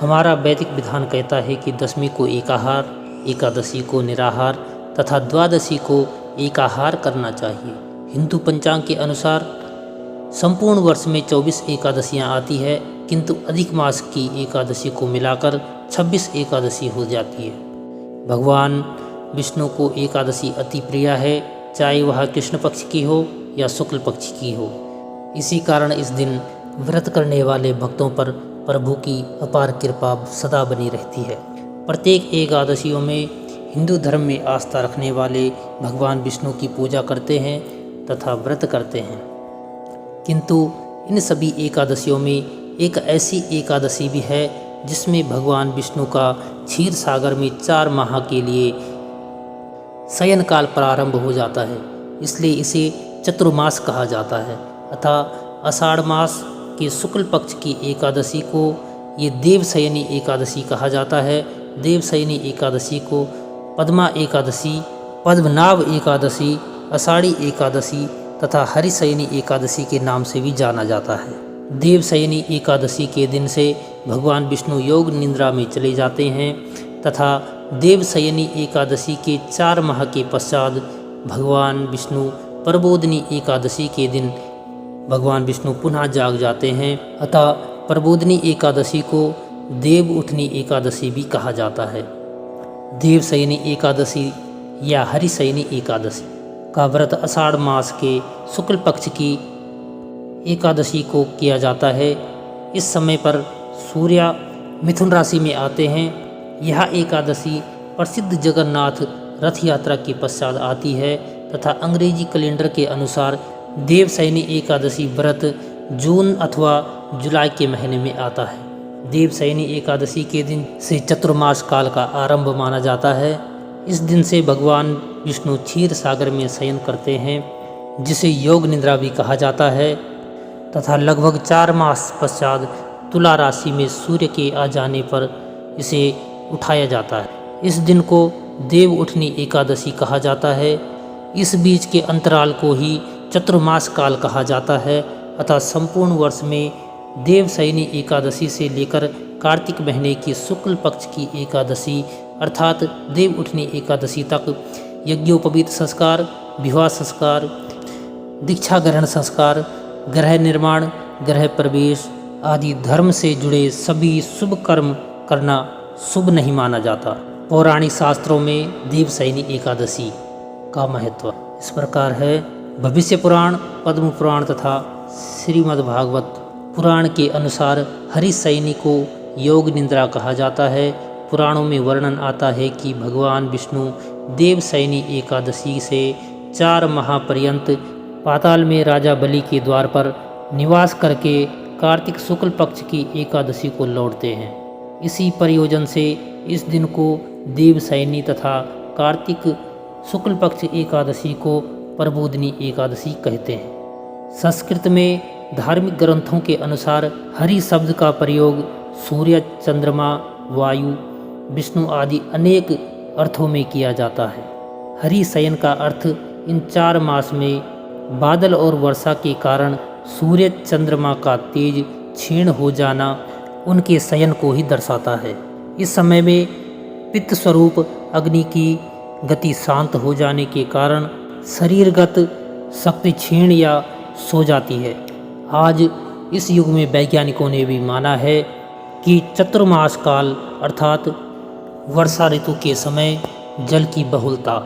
हमारा वैदिक विधान कहता है कि दशमी को एकाहार, एकादशी को निराहार तथा द्वादशी को एकाहार करना चाहिए। हिंदू पंचांग के अनुसार संपूर्ण वर्ष में 24 एकादशियाँ आती है, किंतु अधिक मास की एकादशी को मिलाकर 26 एकादशी हो जाती है। भगवान विष्णु को एकादशी अति प्रिय है, चाहे वह कृष्ण पक्ष की हो या शुक्ल पक्ष की हो। इसी कारण इस दिन व्रत करने वाले भक्तों पर प्रभु की अपार कृपा सदा बनी रहती है। प्रत्येक एकादशियों में हिंदू धर्म में आस्था रखने वाले भगवान विष्णु की पूजा करते हैं तथा व्रत करते हैं, किंतु इन सभी एकादशियों में एक ऐसी एकादशी भी है जिसमें भगवान विष्णु का क्षीर सागर में 4 माह के लिए शयन काल प्रारंभ हो जाता है, इसलिए इसे चतुर्मास कहा जाता है। अतः आषाढ़ मास के शुक्ल पक्ष की एकादशी को ये देवशयनी एकादशी कहा जाता है। देवशयनी एकादशी को पद्मा एकादशी, पद्मनाभ एकादशी, आषाढ़ी एकादशी तथा हरिशयनी एकादशी के नाम से भी जाना जाता है। देवशयनी एकादशी के दिन से भगवान विष्णु योग निद्रा में चले जाते हैं तथा देवशयनी एकादशी के 4 माह के पश्चात भगवान विष्णु प्रबोधिनी एकादशी के दिन भगवान विष्णु पुनः जाग जाते हैं। अतः प्रबोधिनी एकादशी को देव उठनी एकादशी भी कहा जाता है। देवशयनी एकादशी या हरिशयनी एकादशी का व्रत आषाढ़ मास के शुक्ल पक्ष की एकादशी को किया जाता है। इस समय पर सूर्य मिथुन राशि में आते हैं। यह एकादशी प्रसिद्ध जगन्नाथ रथ यात्रा के पश्चात आती है तथा अंग्रेजी कैलेंडर के अनुसार देवशयनी एकादशी व्रत जून अथवा जुलाई के महीने में आता है। देवशयनी एकादशी के दिन से चतुर्मास काल का आरंभ माना जाता है। इस दिन से भगवान विष्णु क्षीर सागर में शयन करते हैं, जिसे योग निद्रा भी कहा जाता है तथा लगभग 4 मास पश्चात तुला राशि में सूर्य के आ जाने पर इसे उठाया जाता है। इस दिन को देव उठनी एकादशी कहा जाता है। इस बीच के अंतराल को ही चतुर्मास काल कहा जाता है। अतः संपूर्ण वर्ष में देवशयनी एकादशी से लेकर कार्तिक महीने की शुक्ल पक्ष की एकादशी अर्थात देव उठनी एकादशी तक यज्ञोपवीत संस्कार, विवाह संस्कार, दीक्षा ग्रहण संस्कार, गृह निर्माण, गृह प्रवेश आदि धर्म से जुड़े सभी शुभ कर्म करना शुभ नहीं माना जाता। पौराणिक शास्त्रों में देवशयनी एकादशी का महत्व इस प्रकार है। भविष्य पुराण, पद्म पुराण तथा श्रीमद्भागवत पुराण के अनुसार हरिशयनी को योग निद्रा कहा जाता है। पुराणों में वर्णन आता है कि भगवान विष्णु देवशयनी एकादशी से 4 माह पर्यंत पाताल में राजा बलि के द्वार पर निवास करके कार्तिक शुक्ल पक्ष की एकादशी को लौटते हैं। इसी प्रयोजन से इस दिन को देवशयनी तथा कार्तिक शुक्ल पक्ष एकादशी को प्रबोधिनी एकादशी कहते हैं। संस्कृत में धार्मिक ग्रंथों के अनुसार हरि शब्द का प्रयोग सूर्य, चंद्रमा, वायु, विष्णु आदि अनेक अर्थों में किया जाता है। हरि शयन का अर्थ इन 4 मास में बादल और वर्षा के कारण सूर्य चंद्रमा का तेज क्षीण हो जाना उनके शयन को ही दर्शाता है। इस समय में पित्त स्वरूप अग्नि की गति शांत हो जाने के कारण शरीरगत शक्ति क्षीण या सो जाती है। आज इस युग में वैज्ञानिकों ने भी माना है कि चतुर्मास काल अर्थात वर्षा ऋतु के समय जल की बहुलता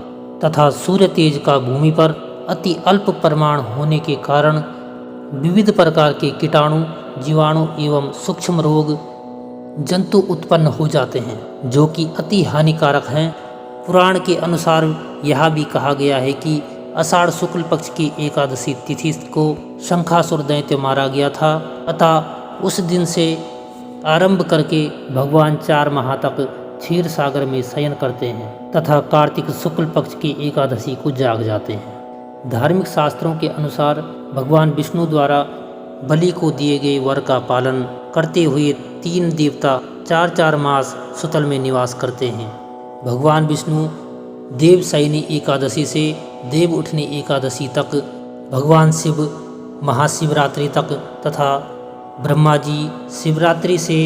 तथा सूर्य तेज का भूमि पर अति अल्प परिमाण होने के कारण विविध प्रकार के कीटाणु, जीवाणु एवं सूक्ष्म रोग जंतु उत्पन्न हो जाते हैं, जो कि अति हानिकारक हैं। पुराण के अनुसार यह भी कहा गया है कि आषाढ़ शुक्ल पक्ष की एकादशी तिथि को शंखासुर दैत्य मारा गया था। अतः उस दिन से आरंभ करके भगवान 4 माह तक क्षीर सागर में शयन करते हैं तथा कार्तिक शुक्ल पक्ष की एकादशी को जाग जाते हैं। धार्मिक शास्त्रों के अनुसार भगवान विष्णु द्वारा बलि को दिए गए वर का पालन करते हुए 3 देवता 4-4 मास सुतल में निवास करते हैं। भगवान विष्णु देवशयनी एकादशी से देव उठनी एकादशी तक, भगवान शिव महाशिवरात्रि तक तथा ब्रह्मा जी शिवरात्रि से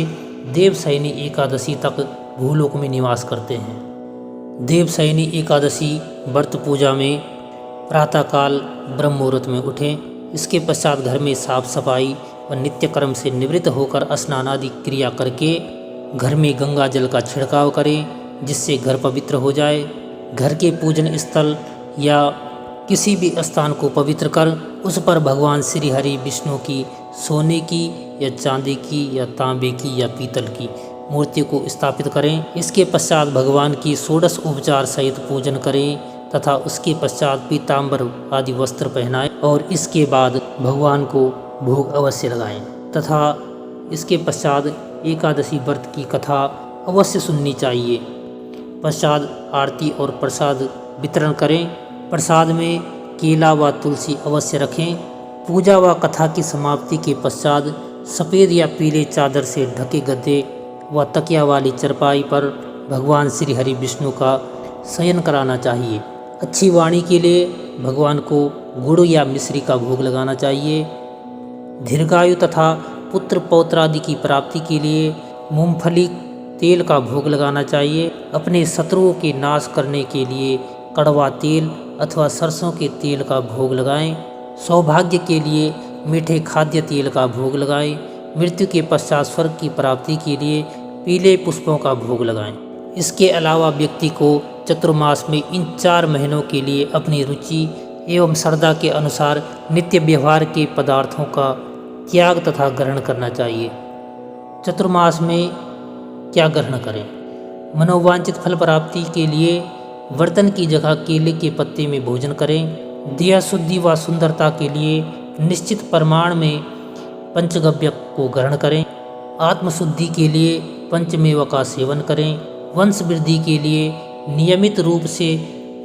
देवशयनी एकादशी तक भूलोक में निवास करते हैं। देवशयनी एकादशी व्रत पूजा में प्रातःकाल ब्रह्म मुहूर्त में उठें। इसके पश्चात घर में साफ सफाई व नित्य कर्म से निवृत्त होकर स्नान आदि क्रिया करके घर में गंगा जल का छिड़काव करें, जिससे घर पवित्र हो जाए। घर के पूजन स्थल या किसी भी स्थान को पवित्र कर उस पर भगवान श्री हरि विष्णु की सोने की या चांदी की या तांबे की या पीतल की मूर्ति को स्थापित करें। इसके पश्चात भगवान की षोडश उपचार सहित पूजन करें तथा उसके पश्चात पीताम्बर आदि वस्त्र पहनाएं और इसके बाद भगवान को भोग अवश्य लगाएं तथा इसके पश्चात एकादशी व्रत की कथा अवश्य सुननी चाहिए। पश्चात आरती और प्रसाद वितरण करें। प्रसाद में केला व तुलसी अवश्य रखें। पूजा व कथा की समाप्ति के पश्चात सफ़ेद या पीले चादर से ढके गद्दे व तकिया वाली चरपाई पर भगवान श्री हरि विष्णु का शयन कराना चाहिए। अच्छी वाणी के लिए भगवान को गुड़ या मिश्री का भोग लगाना चाहिए। दीर्घायु तथा पुत्र पौत्र आदि की प्राप्ति के लिए मूंगफली तेल का भोग लगाना चाहिए। अपने शत्रुओं के नाश करने के लिए कड़वा तेल अथवा सरसों के तेल का भोग लगाएं। सौभाग्य के लिए मीठे खाद्य तेल का भोग लगाएं। मृत्यु के पश्चात स्वर्ग की प्राप्ति के लिए पीले पुष्पों का भोग लगाएं। इसके अलावा व्यक्ति को चतुर्मास में इन 4 महीनों के लिए अपनी रुचि एवं श्रद्धा के अनुसार नित्य व्यवहार के पदार्थों का त्याग तथा ग्रहण करना चाहिए। चतुर्मास में क्या ग्रहण करें? मनोवांछित फल प्राप्ति के लिए बर्तन की जगह केले के पत्ते में भोजन करें। देह शुद्धि व सुंदरता के लिए निश्चित परिमाण में पंचगव्य को ग्रहण करें। आत्मशुद्धि के लिए पंचमेवा का सेवन करें। वंश वृद्धि के लिए नियमित रूप से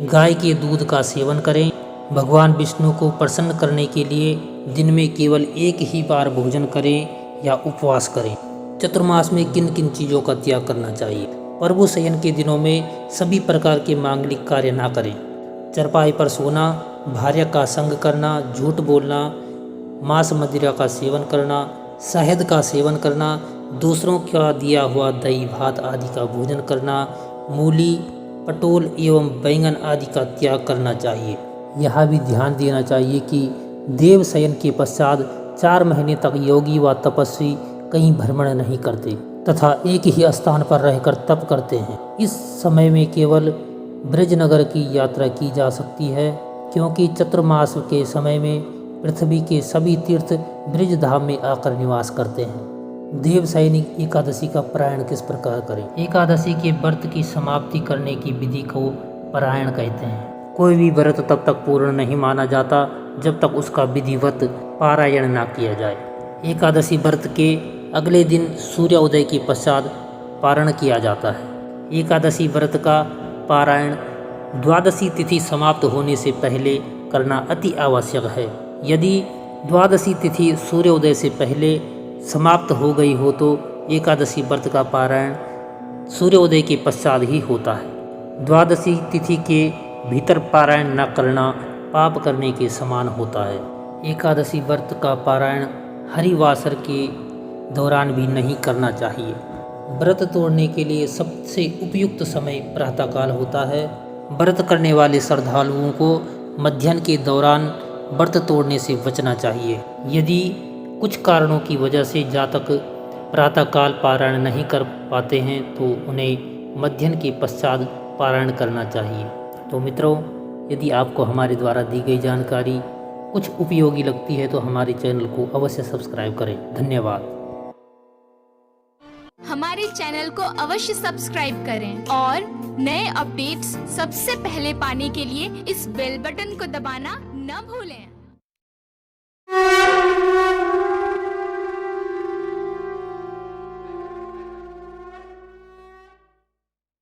गाय के दूध का सेवन करें। भगवान विष्णु को प्रसन्न करने के लिए दिन में केवल एक ही बार भोजन करें या उपवास करें। चतुर्मास में किन किन चीज़ों का त्याग करना चाहिए? प्रभु शयन के दिनों में सभी प्रकार के मांगलिक कार्य ना करें। चरपाई पर सोना, भार्या का संग करना, झूठ बोलना, मांस मदिरा का सेवन करना, शहद का सेवन करना, दूसरों का दिया हुआ दही भात आदि का भोजन करना, मूली, पटोल एवं बैंगन आदि का त्याग करना चाहिए। यह भी ध्यान देना चाहिए कि देव शयन के पश्चात 4 महीने तक योगी व तपस्वी कहीं भ्रमण नहीं करते तथा एक ही स्थान पर रहकर तप करते हैं। इस समय में केवल ब्रजनगर की यात्रा की जा सकती है, क्योंकि चतुर्मास के समय में पृथ्वी के सभी तीर्थ ब्रज धाम में आकर निवास करते हैं। देवशयनी एकादशी का पारायण किस प्रकार करें? एकादशी के व्रत की समाप्ति करने की विधि को पारायण कहते हैं। कोई भी व्रत तब तक पूर्ण नहीं माना जाता जब तक उसका विधिवत पारायण ना किया जाए। एकादशी व्रत के अगले दिन सूर्योदय के पश्चात पारण किया जाता है। एकादशी व्रत का पारायण द्वादशी तिथि समाप्त होने से पहले करना अति आवश्यक है। यदि द्वादशी तिथि सूर्योदय से पहले समाप्त हो गई हो तो एकादशी व्रत का पारायण सूर्योदय के पश्चात ही होता है। द्वादशी तिथि के भीतर पारायण न करना पाप करने के समान होता है। एकादशी व्रत का पारायण हरिवासर के दौरान भी नहीं करना चाहिए। व्रत तोड़ने के लिए सबसे उपयुक्त समय प्रातःकाल होता है। व्रत करने वाले श्रद्धालुओं को मध्याह्न के दौरान व्रत तोड़ने से बचना चाहिए। यदि कुछ कारणों की वजह से जातक प्रातःकाल पारायण नहीं कर पाते हैं तो उन्हें मध्याह्न के पश्चात पारायण करना चाहिए। तो मित्रों, यदि आपको हमारे द्वारा दी गई जानकारी कुछ उपयोगी लगती है तो हमारे चैनल को अवश्य सब्सक्राइब करें। धन्यवाद। हमारे चैनल को अवश्य सब्सक्राइब करें और नए अपडेट्स सबसे पहले पाने के लिए इस बेल बटन को दबाना न भूलें।